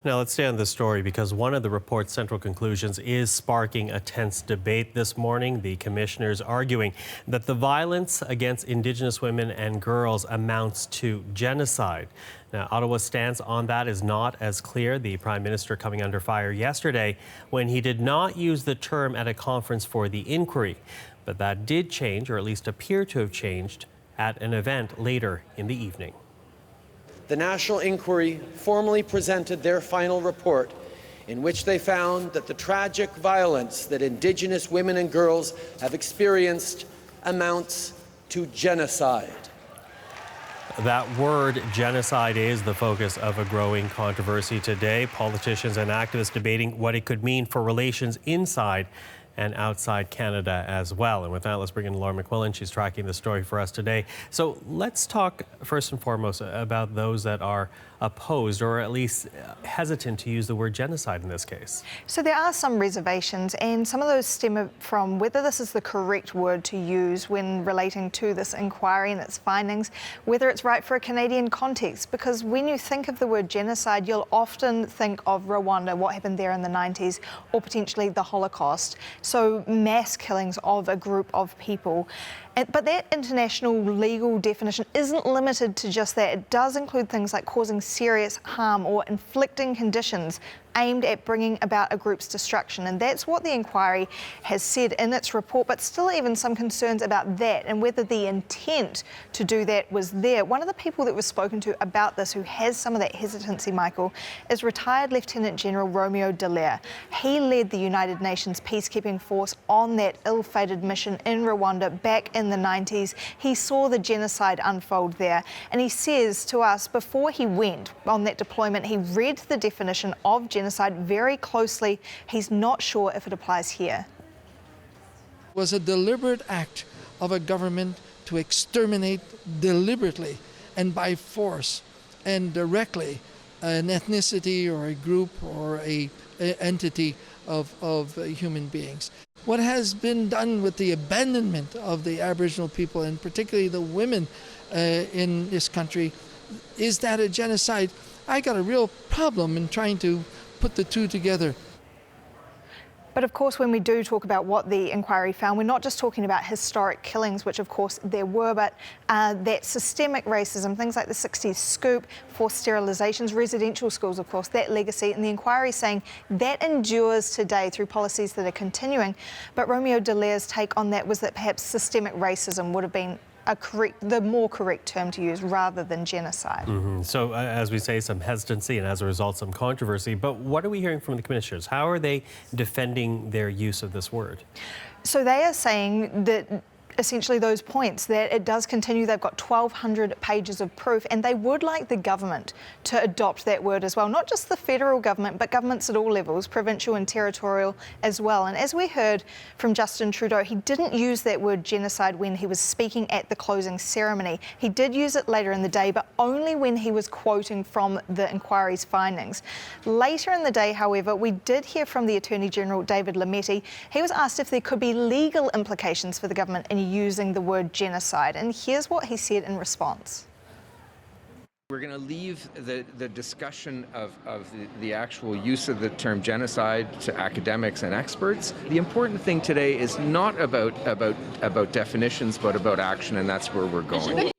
Now let's stay on this story because one of the report's central conclusions is sparking a tense debate this morning. The commissioners arguing that the violence against Indigenous women and girls amounts to genocide. Now, Ottawa's stance on that is not as clear. The Prime Minister coming under fire yesterday when he did not use the term at a conference for the inquiry. But that did change, or at least appear to have changed, at an event later in the evening. The National Inquiry formally presented their final report, in which they found that the tragic violence that Indigenous women and girls have experienced amounts to genocide. That word, genocide, is the focus of a growing controversy today. Politicians and activists debating what it could mean for relations inside and outside Canada as well. And with that, let's bring in Laura McQuillan. She's tracking the story for us today. So let's talk first and foremost about those that are opposed, or at least hesitant to use the word genocide in this case. So there are some reservations, and some of those stem from whether this is the correct word to use when relating to this inquiry and its findings, whether it's right for a Canadian context, because when you think of the word genocide, you'll often think of Rwanda, what happened there in the 90s, or potentially the Holocaust. So mass killings of a group of people. But that international legal definition isn't limited to just that. It does include things like causing serious harm or inflicting conditions aimed at bringing about a group's destruction. And that's what the inquiry has said in its report, but still even some concerns about that and whether the intent to do that was there. One of the people that was spoken to about this, who has some of that hesitancy, Michael, is retired Lieutenant General Romeo Dallaire. He led the United Nations peacekeeping force on that ill-fated mission in Rwanda back in the 90s. He saw the genocide unfold there, and he says to us before he went on that deployment, he read the definition of genocide very closely. He's not sure if it applies here. It was a deliberate act of a government to exterminate deliberately and by force and directly an ethnicity or a group or an entity of human beings. What has been done with the abandonment of the Aboriginal people, and particularly the women in this country, is that a genocide? I got a real problem in trying to put the two together. But of course, when we do talk about what the inquiry found, we're not just talking about historic killings, which of course there were, but that systemic racism, things like the 60s scoop, forced sterilisations, residential schools, of course, that legacy. And the inquiry saying that endures today through policies that are continuing. But Romeo Dallaire's take on that was that perhaps systemic racism would have been the more correct term to use rather than genocide. So as we say, some hesitancy and as a result some controversy, but what are we hearing from the commissioners? How are they defending their use of this word? So they are saying that essentially those points, that it does continue. They've got 1,200 pages of proof, and they would like the government to adopt that word as well. Not just the federal government, but governments at all levels, provincial and territorial as well. And as we heard from Justin Trudeau, he didn't use that word genocide when he was speaking at the closing ceremony. He did use it later in the day, but only when he was quoting from the inquiry's findings. Later in the day, however, we did hear from the Attorney General, David Lametti. He was asked if there could be legal implications for the government in using the word genocide, and here's what he said in response. We're going to leave the discussion of the actual use of the term genocide to academics and experts. The important thing today is not about definitions, but about action, and that's where we're going.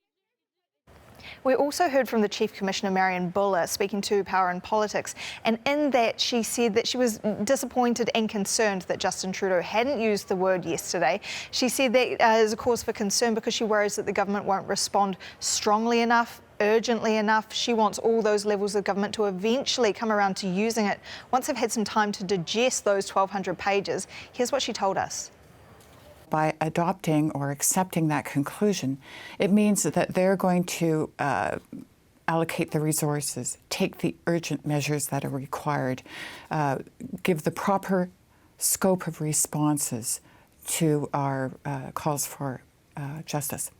We also heard from the Chief Commissioner, Marion Buller, speaking to Power and Politics, and in that she said that she was disappointed and concerned that Justin Trudeau hadn't used the word yesterday. She said that is a cause for concern because she worries that the government won't respond strongly enough, urgently enough. She wants all those levels of government to eventually come around to using it once they've had some time to digest those 1,200 pages. Here's what she told us. By adopting or accepting that conclusion, it means that they're going to allocate the resources, take the urgent measures that are required, give the proper scope of responses to our calls for justice.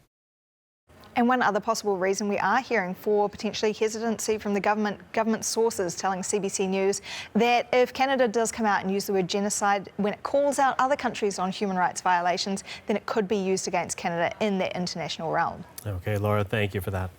And one other possible reason we are hearing for potentially hesitancy from the government sources telling CBC News that if Canada does come out and use the word genocide when it calls out other countries on human rights violations, then it could be used against Canada in that international realm. Okay, Laura, thank you for that.